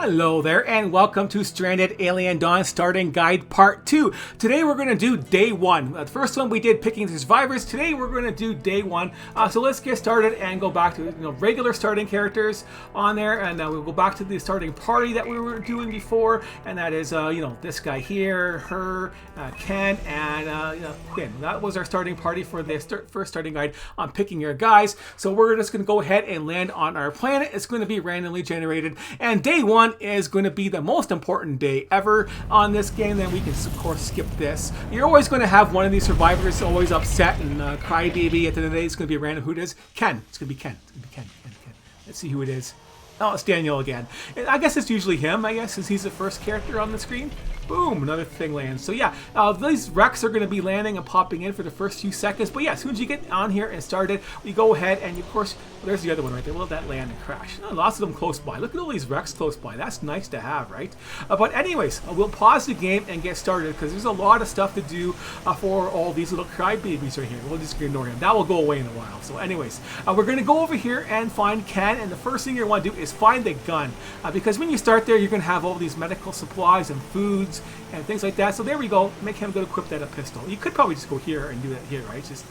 Hello there and welcome to Stranded: Alien Dawn Starting Guide Part 2. Today we're going to do Day 1. The first one we did picking the survivors. Today we're going to do Day 1. So let's get started and go back to regular starting characters on there, and we'll go back to the starting party that we were doing before, and that is this guy here, her, Ken, and Quinn. That was our starting party for the first starting guide on picking your guys. So we're just going to go ahead and land on our planet. It's going to be randomly generated, and Day 1 is going to be the most important day ever on this game. Then we can of course skip this. You're always going to have one of these survivors always upset and crybaby. At the end of the day, it's going to be random. Who it is? Ken. It's going to be Ken. It's going to be Ken. Let's see who it is. Oh, it's Daniel again. And I guess it's usually him, I guess, since he's the first character on the screen. Boom, another thing lands. So yeah, these wrecks are going to be landing and popping in for the first few seconds. But yeah, as soon as you get on here and started, we go ahead and of course, there's the other one right there. We'll let that land and crash. Lots of them close by. Look at all these wrecks close by. That's nice to have, right? But anyways, we'll pause the game and get started because there's a lot of stuff to do for all these little crybabies right here. We'll just ignore him. That will go away in a while. So anyways, we're going to go over here and find Ken. And the first thing you want to do is find the gun. Because when you start there, you're going to have all these medical supplies and foods and things like that. So there we go. Make him go equip that a pistol. You could probably just go here and do that here, right? Just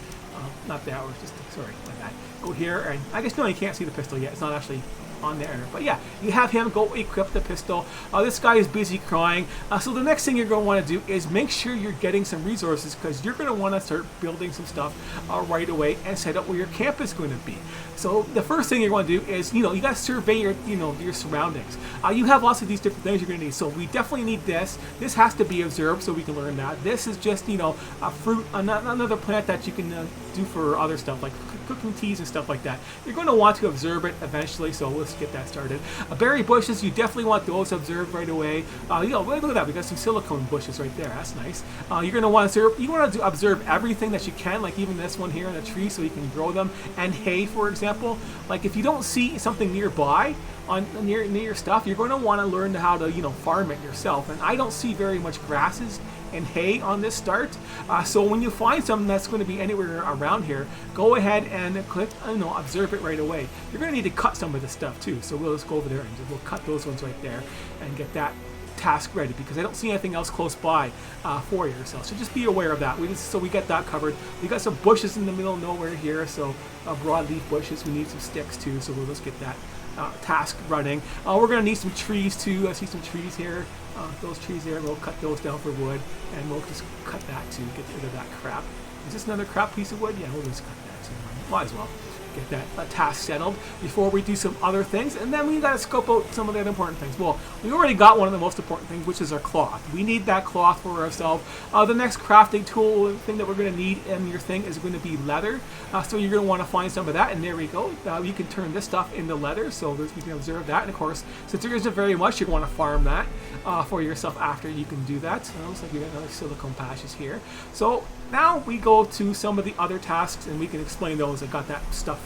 not that, or just sorry, like that. Go here, and I guess no, you can't see the pistol yet. It's not actually on there, but yeah, you have him go equip the pistol. This guy is busy crying. So the next thing you're going to want to do is make sure you're getting some resources, because you're going to want to start building some stuff right away and set up where your camp is going to be. So the first thing you want to do is, you got to survey your, your surroundings. You have lots of these different things you're going to need. So we definitely need this. This has to be observed so we can learn that. This is just, a fruit, another plant that you can do for other stuff like cooking teas and stuff like that. You're going to want to observe it eventually, so let's get that started. Berry bushes, you definitely want those observed right away. Look at that, we got some silicone bushes right there. That's nice. You're going to want to observe everything that you can, like even this one here in the tree, so you can grow them. And hay, for example, like if you don't see something nearby near your stuff, you're going to want to learn how to farm it yourself. And I don't see very much grasses and hay on this start, so when you find something that's going to be anywhere around here, go ahead and click observe it right away. You're going to need to cut some of this stuff too, so we'll just go over there and we'll cut those ones right there and get that task ready, because I don't see anything else close by for yourself, so just be aware of that. So we get that covered. We got some bushes in the middle of nowhere here, so broadleaf bushes. We need some sticks too, so we'll just get that task running. We're going to need some trees too. I see some trees here. Those trees there, we'll cut those down for wood, and we'll just cut that to get rid of that crap. Is this another crap piece of wood? Yeah, we'll just cut that too. Might as well get that task settled before we do some other things, and then we got to scope out some of the other important things. Well, we already got one of the most important things, which is our cloth. We need that cloth for ourselves. The next crafting tool thing that we're going to need in your thing is going to be leather. So you're going to want to find some of that, and there we go. You can turn this stuff into leather, so we can observe that. And of course, since there isn't very much, you want to farm that for yourself after you can do that. So it looks like we got another silicone patches here. So now we go to some of the other tasks, and we can explain those. I got that stuff,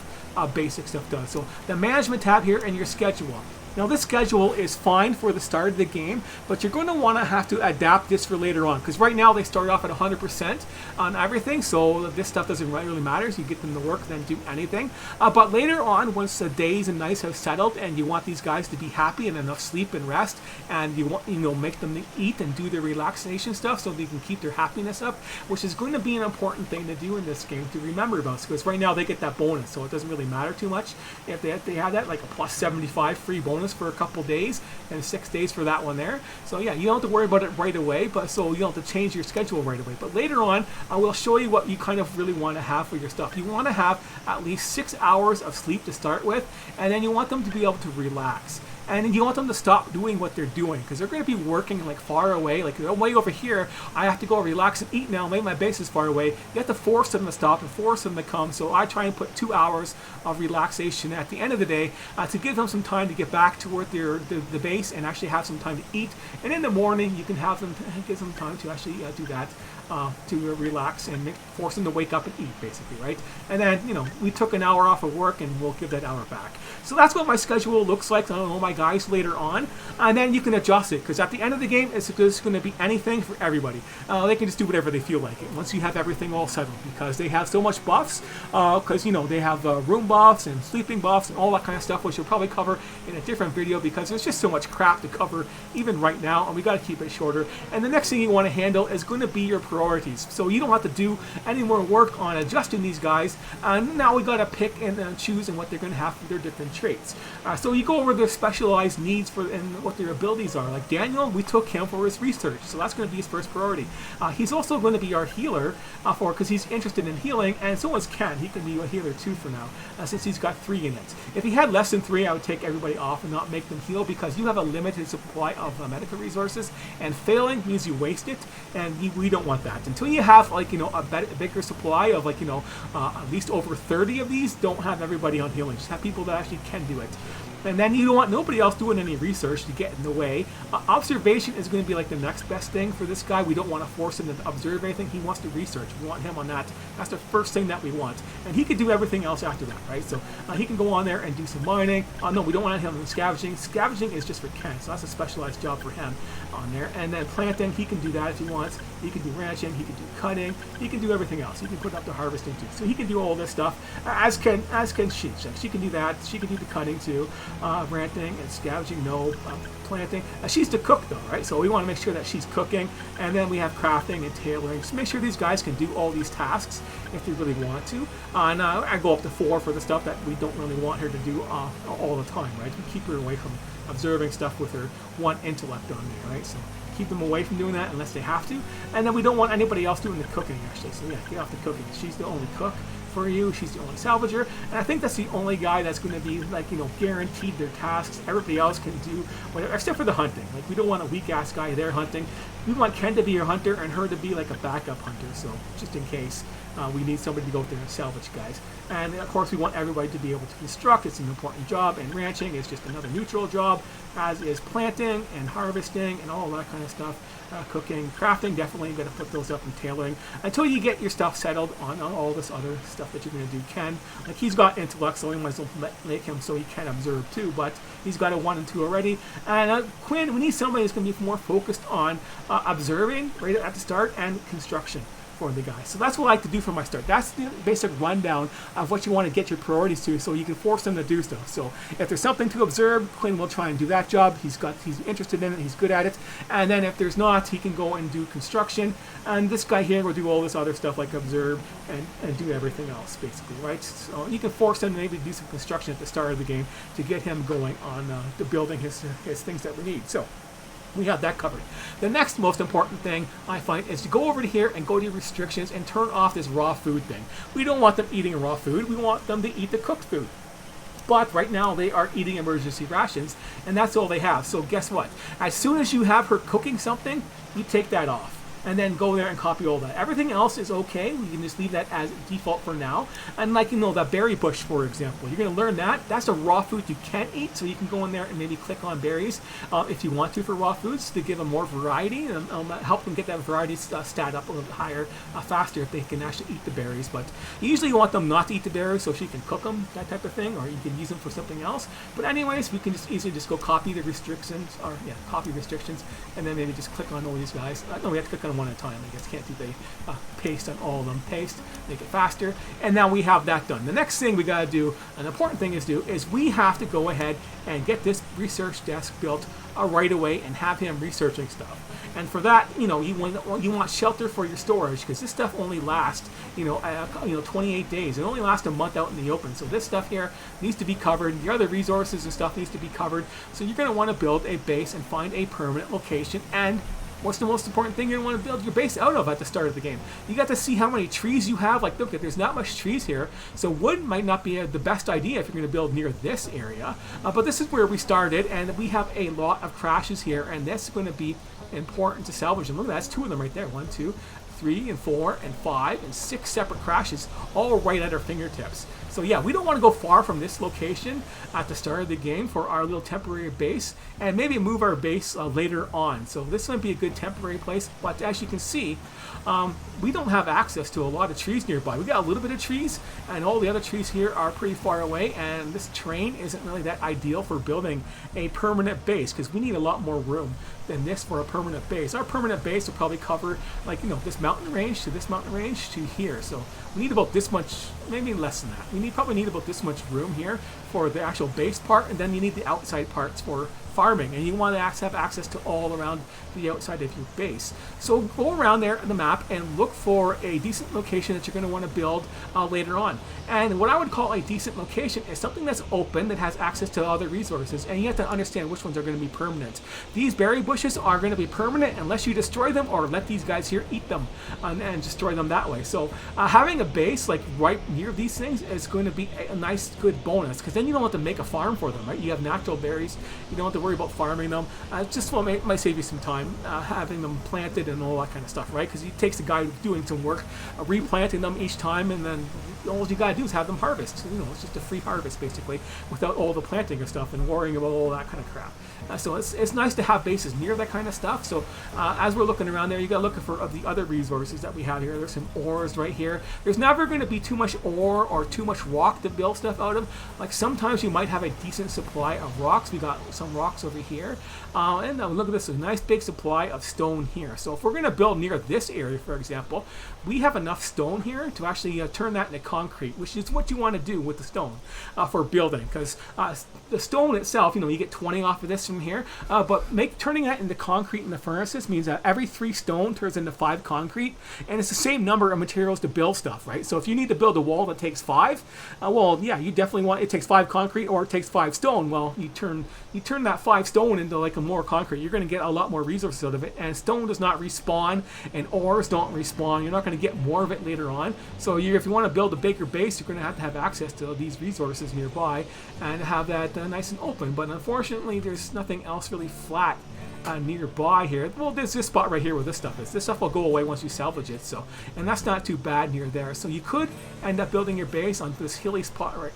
basic stuff done. So the management tab here and your schedule. Now this schedule is fine for the start of the game, but you're going to want to have to adapt this for later on, because right now they start off at 100% on everything, so this stuff doesn't really matter. So you get them to work, then do anything. But later on, once the days and nights have settled, and you want these guys to be happy and enough sleep and rest, and you want make them eat and do their relaxation stuff so they can keep their happiness up, which is going to be an important thing to do in this game to remember about, because right now they get that bonus, so it doesn't really matter too much if they have that, like a plus 75 free bonus for a couple days and 6 days for that one there. So yeah, you don't have to worry about it right away, but so you don't have to change your schedule right away. But later on, I will show you what you kind of really want to have for your stuff. You want to have at least 6 hours of sleep to start with, and then you want them to be able to relax. And you want them to stop doing what they're doing, because they're going to be working like far away, like they're way over here. I have to go relax and eat now. Maybe my base is far away. You have to force them to stop and force them to come. So I try and put 2 hours of relaxation at the end of the day to give them some time to get back toward the base and actually have some time to eat. And in the morning, you can have them give them time to actually do that. To relax and force them to wake up and eat, basically, right? And then, we took an hour off of work, and we'll give that hour back. So that's what my schedule looks like. I don't know, my guys later on, and then you can adjust it, because at the end of the game, it's just going to be anything for everybody. They can just do whatever they feel like it once you have everything all settled, because they have so much buffs, because, you know, they have room buffs and sleeping buffs and all that kind of stuff, which we'll probably cover in a different video, because there's just so much crap to cover even right now, and we got to keep it shorter. And the next thing you want to handle is going to be your priorities, so you don't have to do any more work on adjusting these guys, and now we got to pick and choose and what they're going to have for their different traits. So you go over their specialized needs for and what their abilities are. Like Daniel, we took him for his research, so that's going to be his first priority. He's also going to be our healer because he's interested in healing, and so is Ken. He can be a healer too for now, since he's got 3 units. If he had less than 3, I would take everybody off and not make them heal, because you have a limited supply of medical resources, and failing means you waste it, and we don't want that. Until you have, like, you know, a bigger supply of, like, you know, at least over 30 of these, don't have everybody on healing. Just have people that actually can do it. And then you don't want nobody else doing any research to get in the way. Observation is going to be like the next best thing for this guy. We don't want to force him to observe anything. He wants to research. We want him on that. That's the first thing that we want. And he can do everything else after that, right? So he can go on there and do some mining. No, we don't want him in scavenging. Scavenging is just for Ken, so that's a specialized job for him on there. And then planting, he can do that if he wants. He can do ranching. He can do cutting. He can do everything else. He can put up the harvesting too. So he can do all this stuff, as can she. She can do that. She can do the cutting too. Ranting and scavenging, no. Planting. She's the cook though, right? So we want to make sure that she's cooking, and then we have crafting and tailoring. So make sure these guys can do all these tasks if they really want to. And I go up to 4 for the stuff that we don't really want her to do all the time, right? We keep her away from observing stuff with her 1 intellect on there, right? So keep them away from doing that unless they have to. And then we don't want anybody else doing the cooking, actually. So yeah, get off the cooking. She's the only cook for you. She's the only salvager, and I think that's the only guy that's going to be, like, you know, guaranteed their tasks. Everybody else can do whatever, except for the hunting. Like, we don't want a weak ass guy there hunting. We want Ken to be your hunter and her to be like a backup hunter, so just in case we need somebody to go out there and salvage guys. And of course we want everybody to be able to construct. It's an important job, and ranching is just another neutral job, as is planting and harvesting and all that kind of stuff. Cooking, crafting, definitely got to put those up, and tailoring until you get your stuff settled on all this other stuff that you're going to do. Ken, like, he's got intellect, so we might as well make him so he can observe too, but he's got a 1 and 2 already. And Quinn, we need somebody who's going to be more focused on observing right at the start and construction for the guy. So that's what I like to do for my start. That's the basic rundown of what you want to get your priorities to, so you can force them to do stuff. So if there's something to observe, Quinn will try and do that job. He's interested in it, he's good at it. And then if there's not, he can go and do construction. And this guy here will do all this other stuff like observe and do everything else, basically, right? So you can force him to maybe do some construction at the start of the game to get him going on to building his things that we need. So we have that covered. The next most important thing I find is to go over to here and go to restrictions and turn off this raw food thing. We don't want them eating raw food. We want them to eat the cooked food. But right now they are eating emergency rations, and that's all they have. So guess what? As soon as you have her cooking something, you take that off. And then go there and copy all that. Everything else is okay. We can just leave that as default for now. And like, you know, the berry bush, for example, you're going to learn that. That's a raw food you can't eat, so you can go in there and maybe click on berries if you want to for raw foods to give them more variety and help them get that variety stat up a little bit higher, faster if they can actually eat the berries. But you usually want them not to eat the berries so she can cook them, that type of thing, or you can use them for something else. But anyways, we can just easily just go copy the restrictions, or yeah, copy restrictions, and then maybe just click on all these guys. No, we have to click on one at a time. I guess can't do the paste on all of them. Paste, make it faster, and now we have that done. The next thing we got to do, an important thing is we have to go ahead and get this research desk built right away and have him researching stuff. And for that, you know, you want shelter for your storage, because this stuff only lasts, 28 days. It only lasts a month out in the open. So this stuff here needs to be covered. Your other resources and stuff needs to be covered. So you're going to want to build a base and find a permanent location. And what's the most important thing you're going to want to build your base out of at the start of the game? You got to see how many trees you have. Like, look, there's not much trees here, so wood might not be the best idea if you're going to build near this area. But this is where we started, and we have a lot of crashes here, and this is going to be important to salvage them. Look at that, that's 2 of them right there. 1, 2, 3 and 4 and 5 and 6 separate crashes, all right at our fingertips. So yeah, we don't want to go far from this location at the start of the game for our little temporary base, and maybe move our base later on. So this might be a good temporary place, but as you can see, we don't have access to a lot of trees nearby. We got a little bit of trees, and all the other trees here are pretty far away, and this terrain isn't really that ideal for building a permanent base, because we need a lot more room than this for a permanent base. Our permanent base will probably cover, like, you know, this mountain range to this mountain range to here. So we need about this much, maybe less than that. We probably need about this much room here for the actual base part, and then you need the outside parts for farming, and you want to have access to all around the outside of your base. So go around there in the map and look for a decent location that you're going to want to build later on. And what I would call a decent location is something that's open, that has access to other resources, and you have to understand which ones are going to be permanent. These berry bushes are going to be permanent unless you destroy them or let these guys here eat them and destroy them that way. So having a base like right near these things is going to be a nice, good bonus, because then you don't have to make a farm for them, right? You have natural berries. You don't have to worry about farming them. Just might save you some time having them planted and all that kind of stuff, right? Because it takes a guy doing some work, replanting them each time, and then all you gotta do is have them harvest. You know, it's just a free harvest basically, without all the planting and stuff and worrying about all that kind of crap. So it's nice to have bases near that kind of stuff. So as we're looking around there, you gotta look for the other resources that we have here. There's some ores right here. There's never going to be too much ore or too much rock to build stuff out of. Like sometimes you might have a decent supply of rocks. We got some rocks over here, and look at this, a nice big supply of stone here. So if we're going to build near this area, for example, we have enough stone here to actually turn that into concrete, which is what you want to do with the stone for building, because the stone itself, you know, you get 20 off of this from here, but turning that into concrete in the furnaces means that every 3 stone turns into 5 concrete, and it's the same number of materials to build stuff, right? So if you need to build a wall that takes 5, well, yeah, you definitely want, it takes 5 concrete or it takes 5 stone. Well, you turn that 5 stone into like a more concrete. You're going to get a lot more resources out of it, and stone does not respawn, and ores don't respawn. You're not going to get more of it later on. So if you want to build a bigger base, you're going to have access to these resources nearby and have that nice and open. But unfortunately, there's nothing else really flat nearby here. Well, there's this spot right here where this stuff is. This stuff will go away once you salvage it, so, and that's not too bad near there. So you could end up building your base on this hilly spot right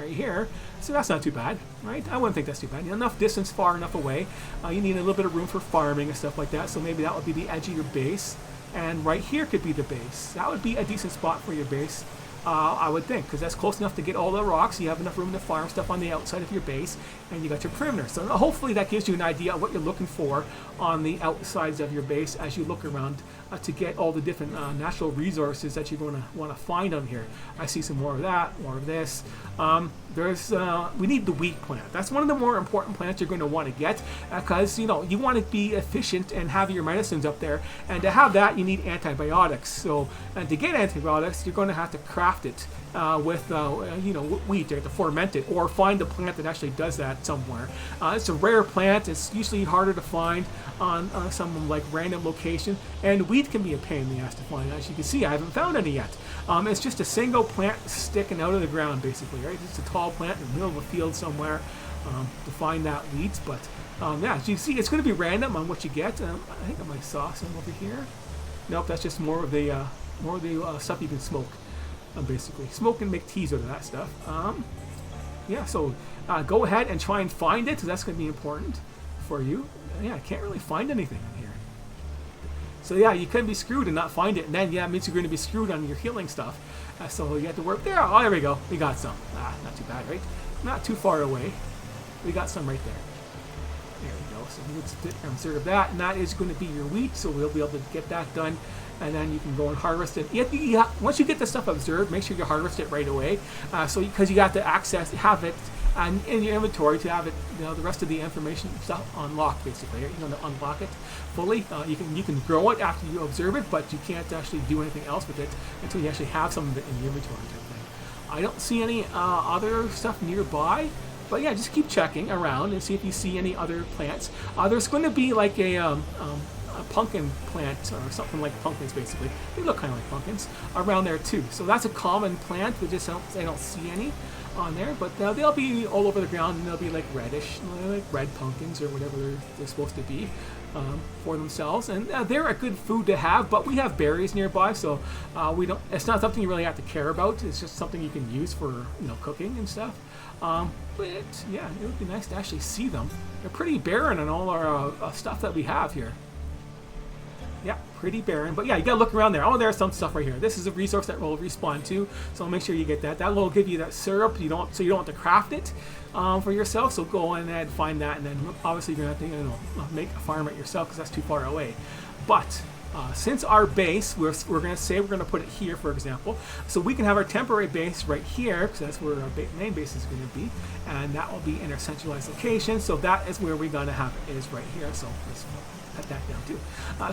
here. So that's not too bad, right? I wouldn't think that's too bad. Enough distance, far enough away. You need a little bit of room for farming and stuff like that, so maybe that would be the edge of your base. And right here could be the base. That would be a decent spot for your base, I would think, because that's close enough to get all the rocks. You have enough room to farm stuff on the outside of your base, and you got your perimeter. So hopefully that gives you an idea of what you're looking for on the outsides of your base as you look around to get all the different natural resources that you're going to want to find on here. I see some more of that, more of this. We need the wheat plant. That's one of the more important plants you're going to want to get, because you want to be efficient and have your medicines up there, and to have that you need antibiotics. So to get antibiotics, you're going to have to craft it with wheat. You have to ferment it or find a plant that actually does that somewhere. It's a rare plant. It's usually harder to find on some like random location, and wheat can be a pain in the ass to find. As you can see, I haven't found any yet. It's just a single plant sticking out of the ground, basically, right? It's a tall plant in the middle of a field somewhere to find that wheat. But yeah, as you see, it's going to be random on what you get. I think I might saw some over here. Nope, that's just more of the stuff you can smoke. Basically, smoke and make teas out of that stuff. Yeah, so go ahead and try and find it. So that's going to be important for you. Yeah, I can't really find anything in here. So yeah, you can be screwed and not find it, and then yeah, it means you're going to be screwed on your healing stuff. So you have to work there. Oh, there we go. We got some. Not too bad, right? Not too far away. We got some right there. There we go. So let's observe that, and that is going to be your wheat. So we'll be able to get that done, and then you can go and harvest it. Once you get the stuff observed, make sure you harvest it right away. Because you got to have it in your inventory to have it, the rest of the information stuff unlocked, basically. You're going to unlock it fully. You can grow it after you observe it, but you can't actually do anything else with it until you actually have some of it in your inventory type thing. I don't see any other stuff nearby. But yeah, just keep checking around and see if you see any other plants. There's going to be like a pumpkin plant or something like pumpkins, basically. They look kind of like pumpkins around there too. So that's a common plant. We just I don't see any. on there, but they'll be all over the ground, and they'll be like reddish, like red pumpkins or whatever they're supposed to be for themselves. And they're a good food to have, but we have berries nearby, so we don't. It's not something you really have to care about. It's just something you can use for cooking and stuff. But yeah, it would be nice to actually see them. They're pretty barren on all our stuff that we have here. Yeah, pretty barren, but yeah, you gotta look around there. Oh, there's some stuff right here. This is a resource that will respawn too, so make sure you get that. That will give you that syrup. So you don't have to craft it for yourself. So go in and find that, and then obviously you're gonna have to make a farm it yourself because that's too far away. But since our base, we're gonna say we're gonna put it here, for example, so we can have our temporary base right here because that's where our main base is gonna be, and that will be in our centralized location. So that is where we're gonna have it, is right here. So let's cut that down too.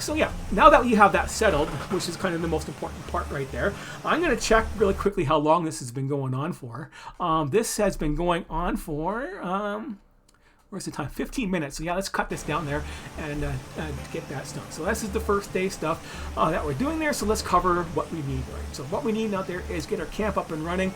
So yeah, now that you have that settled, which is kind of the most important part right there, I'm going to check really quickly how long this has been going on for. This has been going on for where's the time? 15 minutes. So yeah, let's cut this down there and get that done. So this is the first day stuff that we're doing there. So let's cover what we need, right? So what we need out there is get our camp up and running.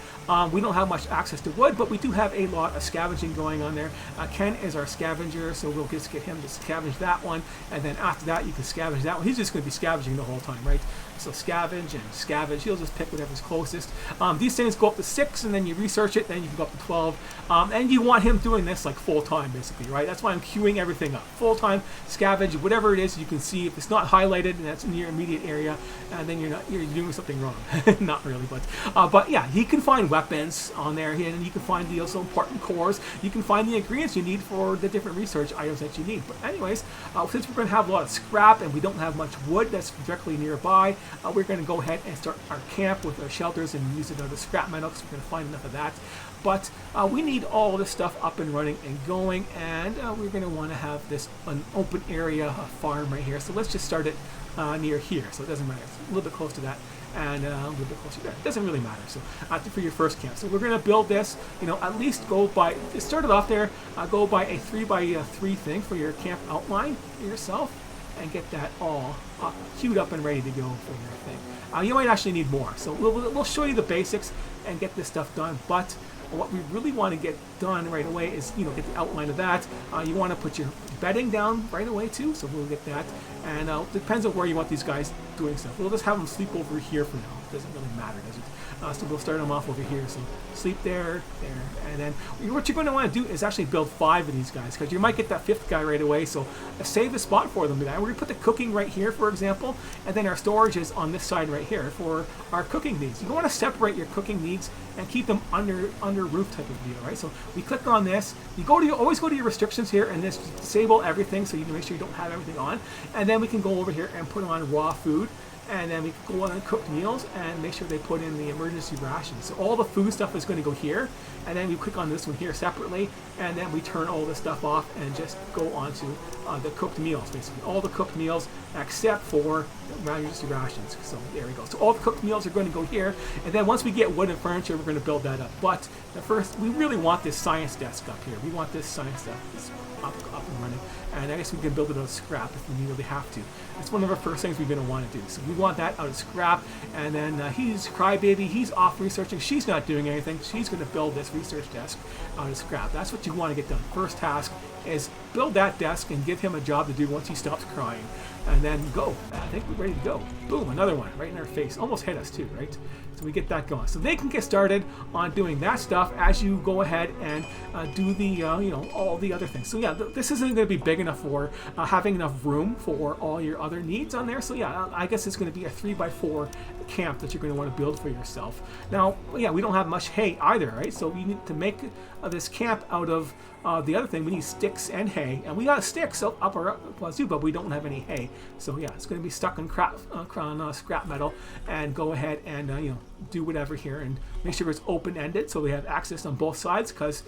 We don't have much access to wood, but we do have a lot of scavenging going on there. Ken is our scavenger, so we'll just get him to scavenge that one. And then after that, you can scavenge that one. He's just going to be scavenging the whole time, right? So scavenge and scavenge. He'll just pick whatever's closest. These things go up to 6, and then you research it, then you can go up to 12. And you want him doing this like full time, basically, right? That's why I'm queuing everything up. Full time, scavenge, whatever it is you can see. If it's not highlighted and that's in your immediate area, and then you're doing something wrong. Not really, but yeah, he can find weapons on there, and you can find the also important cores. You can find the ingredients you need for the different research items that you need. But anyways, since we're going to have a lot of scrap and we don't have much wood that's directly nearby, we're going to go ahead and start our camp with our shelters and use it as a scrap metal because we're going to find enough of that. But we need all this stuff up and running and going, and we're going to want to have this an open area, a farm right here. So let's just start it near here. So it doesn't matter. It's a little bit close to that, and a little bit closer there. It doesn't really matter. So for your first camp, so we're going to build this. At least go by. Start it off there. Go by a 3x3 thing for your camp outline yourself, and get that all queued up and ready to go for your thing. You might actually need more. So we'll show you the basics and get this stuff done. But what we really want to get done right away is, get the outline of that. You want to put your bedding down right away too, so we'll get that. And it depends on where you want these guys doing stuff. We'll just have them sleep over here for now. It doesn't really matter, does it? So we'll start them off over here. So sleep there, and then what you're going to want to do is actually build 5 of these guys, because you might get that 5th guy right away. So save a spot for them. We're going to put the cooking right here, for example, and then our storage is on this side right here for our cooking needs. You want to separate your cooking needs and keep them under roof type of deal, right? So we click on this. You always go to your restrictions here and just disable everything, so you can make sure you don't have everything on. And then we can go over here and put on raw food. And then we can go on cooked meals and make sure they put in the emergency rations. So all the food stuff is going to go here, and then we click on this one here separately, and then we turn all this stuff off and just go on to the cooked meals, basically. All the cooked meals except for the emergency rations. So there we go. So all the cooked meals are going to go here, and then once we get wood and furniture, we're going to build that up. But first, we really want this science desk up here. We want this science desk up and running. And I guess we can build it out of scrap if we really have to. It's one of our first things we're going to want to do. So we want that out of scrap. And then he's Crybaby. He's off researching. She's not doing anything. She's going to build this research desk out of scrap. That's what you want to get done. First task is build that desk and give him a job to do once he stops crying. And then go. I think we're ready to go. Boom, another one right in our face. Almost hit us too, right? So we get that going. So they can get started on doing that stuff as you go ahead and do the, all the other things. So yeah, this isn't going to be big enough for having enough room for all your other needs on there. So yeah, I guess it's going to be a 3x4 camp that you're going to want to build for yourself. Now, yeah, we don't have much hay either, right? So we need to make this camp out of the other thing. We need sticks and hay, and we got sticks up our wazoo, but we don't have any hay. So yeah, it's going to be stuck in scrap metal, and go ahead and do whatever here, and make sure it's open-ended so we have access on both sides, because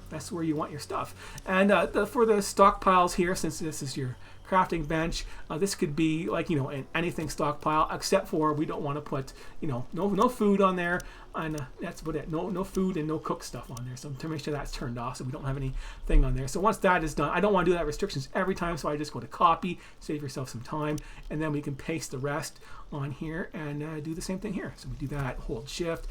that's where you want your stuff. And for the stockpiles here, since this is your crafting bench. This could be like, you know, an anything stockpile, except for we don't want to put, you know, no food on there. And that's what it. No food and no cooked stuff on there. So to make sure that's turned off, so we don't have anything on there. So once that is done, I don't want to do that restrictions every time. So I just go to copy, save yourself some time, and then we can paste the rest on here and do the same thing here. So we do that. Hold Shift.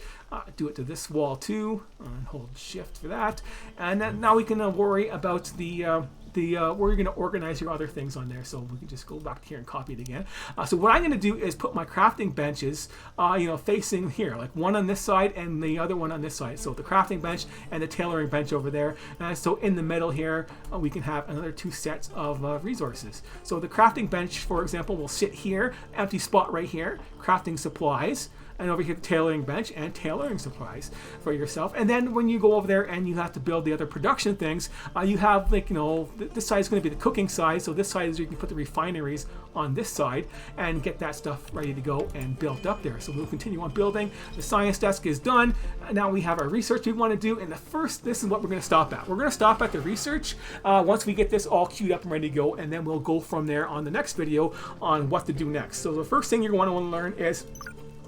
Do it to this wall too. And hold Shift for that. And then now we can worry about the where you're going to organize your other things on there. So we can just go back here and copy it again. So what I'm going to do is put my crafting benches, you know, facing here, like one on this side and the other one on this side. So the crafting bench and the tailoring bench over there. So in the middle here, we can have another 2 sets of resources. So the crafting bench, for example, will sit here, empty spot right here, crafting supplies. And over here, the tailoring bench and tailoring supplies for yourself. And then when you go over there and you have to build the other production things, you have, like, you know, this side is going to be the cooking side. So this side is you can put the refineries on this side and get that stuff ready to go and built up there. So we'll continue on building. The science desk is done. Now we have our research we want to do. And this is what we're going to stop at. We're going to stop at the research once we get this all queued up and ready to go. And then we'll go from there on the next video on what to do next. So the first thing you're going to want to learn is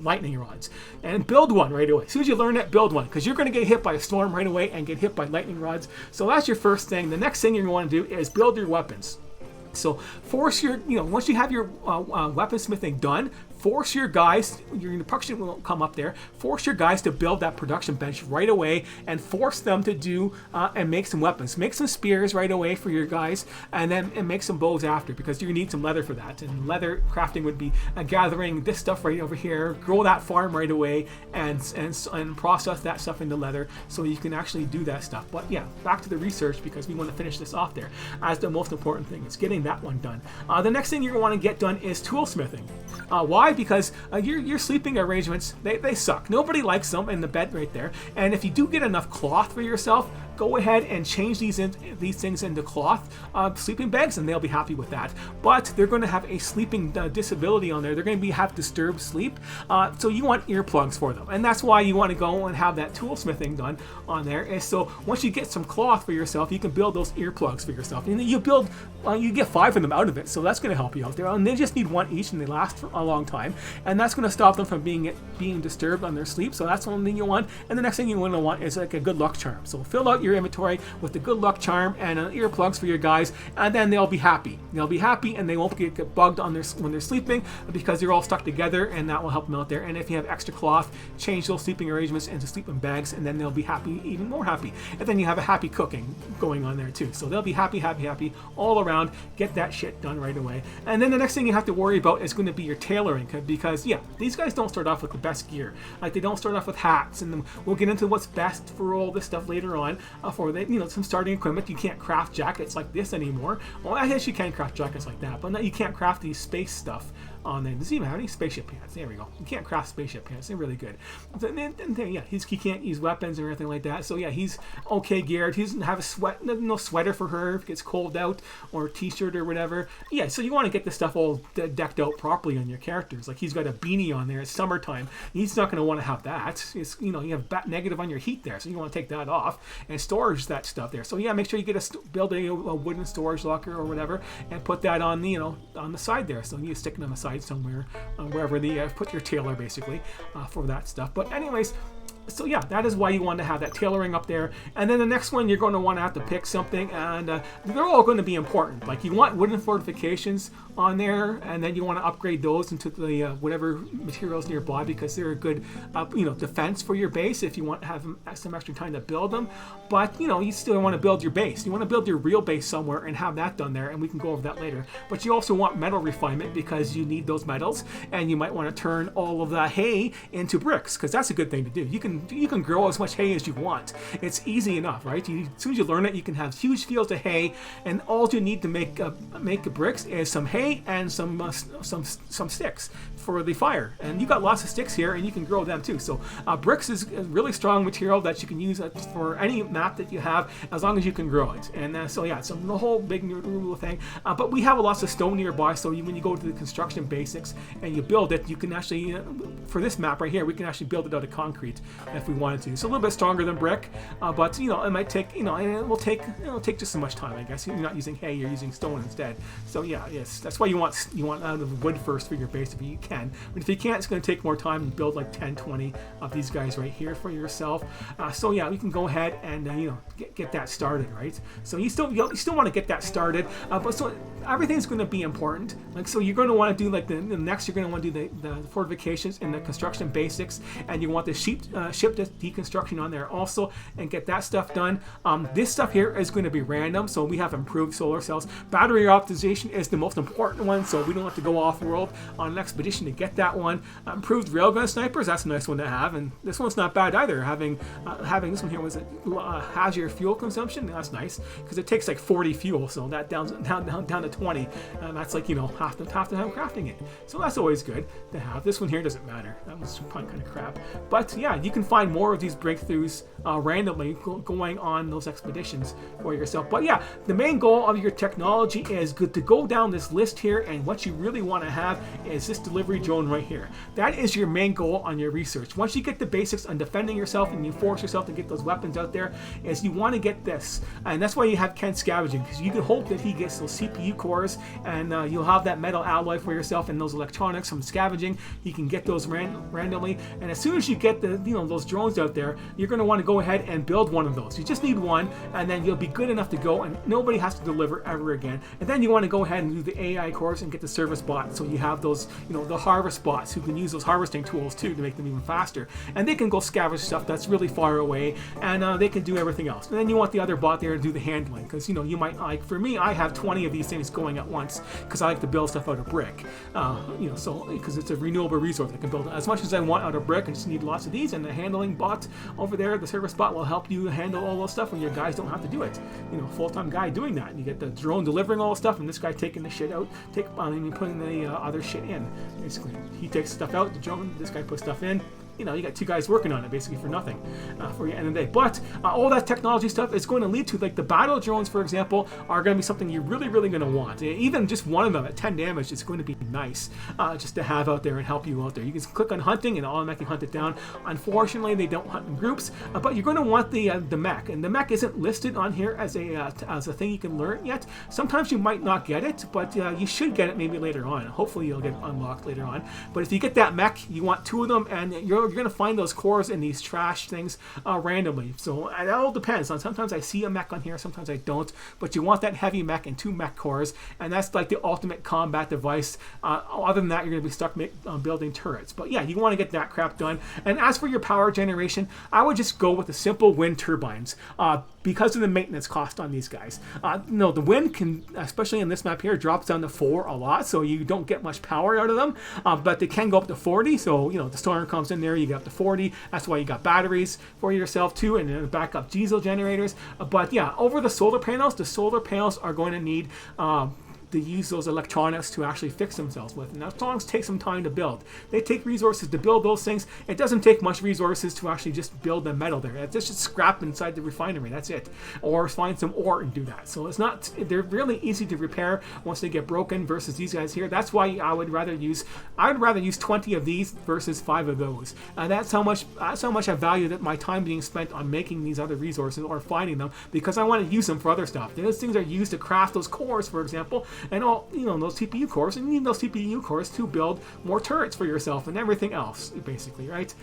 lightning rods, and build one right away. As soon as you learn that, build one, because you're going to get hit by a storm right away and get hit by lightning rods. So that's your first thing. The next thing you're going to want to do is build your weapons. So force your, you know, once you have your weaponsmithing done, force your guys, your production will come up there, force your guys to build that production bench right away and force them to do and make some weapons. Make some spears right away for your guys, and then make some bows after, because you need some leather for that. And leather crafting would be gathering this stuff right over here, grow that farm right away, and process that stuff into leather so you can actually do that stuff. But yeah, back to the research, because we want to finish this off there as the most important thing. It's getting that one done. The next thing you're going to want to get done is toolsmithing. Why? Because your sleeping arrangements, they suck. Nobody likes them in the bed right there. And if you do get enough cloth for yourself, go ahead and change these things into cloth sleeping bags, and they'll be happy with that. But they're going to have a sleeping disability on there. They're going to have disturbed sleep, so you want earplugs for them, and that's why you want to go and have that toolsmithing done on there. And so once you get some cloth for yourself, you can build those earplugs for yourself, and you get 5 of them out of it, so that's going to help you out there. And they just need 1 each, and they last for a long time, and that's going to stop them from being disturbed on their sleep. So that's one thing you want. And the next thing you want to want is like a good luck charm. So fill out your inventory with the good luck charm and earplugs for your guys, and then they'll be happy. They'll be happy, and they won't get bugged on when they're sleeping, because they're all stuck together, and that will help them out there. And if you have extra cloth, change those sleeping arrangements into sleeping bags, and then they'll be happy, even more happy. And then you have a happy cooking going on there too. So they'll be happy, happy, happy all around. Get that shit done right away. And then the next thing you have to worry about is going to be your tailoring, because yeah, these guys don't start off with the best gear. Like, they don't start off with hats, and then we'll get into what's best for all this stuff later on. For the, you know, some starting equipment. You can't craft jackets like this anymore. Well, I guess you can craft jackets like that, but no, you can't craft these space stuff on there. Does he even have any spaceship pants? There we go. You can't craft spaceship pants. They're really good. Yeah, he can't use weapons or anything like that. So yeah, he's okay geared. He doesn't have no sweater for her if it gets cold out, or t-shirt or whatever. Yeah, so you want to get this stuff all decked out properly on your characters. Like, he's got a beanie on there. It's summertime. He's not going to want to have that. It's, you know, you have negative on your heat there, so you want to take that off and storage that stuff there. So yeah, make sure you get build a wooden storage locker or whatever, and put that on the, you know, on the side there. So you stick it on the side somewhere, wherever put your tailor basically for that stuff. But anyways, so yeah, that is why you want to have that tailoring up there. And then the next one, you're going to want to have to pick something, and they're all going to be important. Like, you want wooden fortifications on there, and then you want to upgrade those into the whatever materials nearby, because they're a good you know, defense for your base if you want to have some extra time to build them. But you know, you still want to build your base. You want to build your real base somewhere and have that done there, and we can go over that later. But you also want metal refinement, because you need those metals, and you might want to turn all of the hay into bricks, because that's a good thing to do. You can grow as much hay as you want. It's easy enough, right? As soon as you learn it, you can have huge fields of hay, and all you need to make bricks is some hay and some sticks for the fire. And you got lots of sticks here, and you can grow them too. So bricks is a really strong material that you can use for any map that you have, as long as you can grow it. And so yeah, it's a whole big rule thing. But we have lots of stone nearby, so when you go to the construction basics and you build it, you can actually, for this map right here, we can actually build it out of concrete if we wanted to. It's a little bit stronger than brick, but you know, it might take, you know, and it'll take just as much time, I guess. You're not using hay, you're using stone instead. So yeah, yes, that's why you want out of wood first for your base if you can. But if you can't, it's going to take more time and build like 10, 20 of these guys right here for yourself. So yeah, you can go ahead and you know, get that started, right? So you still want to get that started, but so everything's going to be important. Like, so you're going to want to do like the next, you're going to want to do the fortifications and the construction basics, and you want the ship deconstruction on there also, and get that stuff done. This stuff here is going to be random, so we have improved solar cells. Battery optimization is the most important one, so we don't have to go off world on an expedition to get that one. Improved railgun snipers, that's a nice one to have, and this one's not bad either. Having this one here was has your fuel consumption. That's nice because it takes like 40 fuel, so that down to 20, and that's like, you know, half the time crafting it. So that's always good to have. This one here doesn't matter. That was probably kind of crap, but yeah, you can find more of these breakthroughs randomly going on those expeditions for yourself. But yeah, the main goal of your technology is good to go down this list here, and what you really want to have is this delivery drone right here. That is your main goal on your research. Once you get the basics on defending yourself and you force yourself to get those weapons out there, is you want to get this, and that's why you have Ken scavenging, because you can hope that he gets those CPU cores, and you'll have that metal alloy for yourself and those electronics from scavenging. He can get those randomly, and as soon as you get the, you know, those drones out there, you're going to want to go ahead and build one of those. You just need one, and then you'll be good enough to go, and nobody has to deliver ever again. And then you want to go ahead and do the AI cores and get the service bots, so you have those, you know, the harvest bots who can use those harvesting tools too to make them even faster, and they can go scavenge stuff that's really far away, and they can do everything else. And then you want the other bot there to do the handling, because, you know, you might, like for me, I have 20 of these things going at once because I like to build stuff out of brick, you know, so because it's a renewable resource. I can build as much as I want out of brick. I just need lots of these, and the handling bot over there, the service bot, will help you handle all those stuff when your guys don't have to do it. You know, full-time guy doing that, and you get the drone delivering all the stuff, and this guy taking the shit out, putting the other shit in. Basically, he takes stuff out, the drone, this guy puts stuff in. You know, you got two guys working on it basically for nothing for your end of the day. But all that technology stuff is going to lead to, like, the battle drones, for example, are going to be something you're really going to want. Even just one of them at 10 damage is going to be nice just to have out there and help you out there. You can click on hunting and automatically hunt it down. Unfortunately, they don't hunt in groups, but you're going to want the mech, and the mech isn't listed on here as a thing you can learn yet. Sometimes you might not get it, but you should get it maybe later on. Hopefully, you'll get it unlocked later on. But if you get that mech, you want 2 of them, and you're going to find those cores in these trash things randomly. So it all depends. Sometimes I see a mech on here, sometimes I don't, but you want that heavy mech and 2 mech cores, and that's like the ultimate combat device. Other than that, you're going to be stuck building turrets. But yeah, you want to get that crap done. And as for your power generation, I would just go with the simple wind turbines because of the maintenance cost on these guys. No, the wind can, especially in this map here, drops down to 4 a lot, so you don't get much power out of them, but they can go up to 40. So, you know, the storm comes in there, you get up to 40. That's why you got batteries for yourself too, and then backup diesel generators. But yeah, over the solar panels are going to need to use those electronics to actually fix themselves with. And electronics take some time to build. They take resources to build those things. It doesn't take much resources to actually just build the metal there. It's just scrap inside the refinery. That's it. Or find some ore and do that. So it's not, they're really easy to repair once they get broken versus these guys here. That's why I would rather use 20 of these versus 5 of those. That's how much I value that my time being spent on making these other resources or finding them, because I want to use them for other stuff. Those things are used to craft those cores, for example, and all, you know, those CPU cores, and you need those CPU cores to build more turrets for yourself and everything else, basically, right?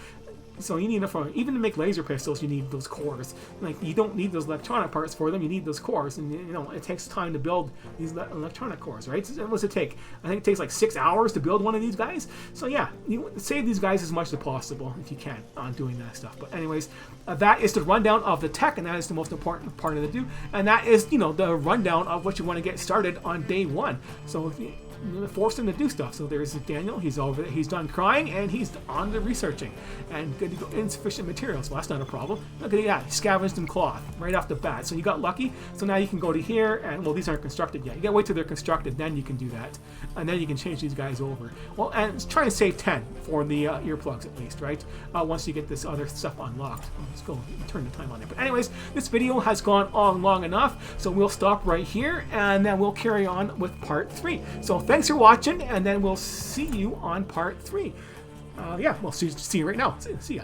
So you need enough for, even to make laser pistols, you need those cores. Like, you don't need those electronic parts for them, you need those cores, and you know, it takes time to build these electronic cores, right? So what does it take? I think it takes like 6 hours to build one of these guys. So yeah, you save these guys as much as possible if you can on doing that stuff. But anyways, that is the rundown of the tech, and that is the most important part of the do, and that is, you know, the rundown of what you want to get started on day 1. So if you force him to do stuff. So there's Daniel. He's over. He's done crying and he's on to researching and good to go. Insufficient materials. Well, that's not a problem. Look at that. Scavenged in cloth right off the bat. So you got lucky. So now you can go to here and, well, these aren't constructed yet. You gotta wait till they're constructed, then you can do that, and then you can change these guys over. Well, and try and save 10 for the earplugs at least, right? Once you get this other stuff unlocked. Let's go turn the time on there. But anyways, this video has gone on long enough, so we'll stop right here and then we'll carry on with part 3. So thanks for watching, and then we'll see you on part 3. Yeah, we'll see you right now. See ya.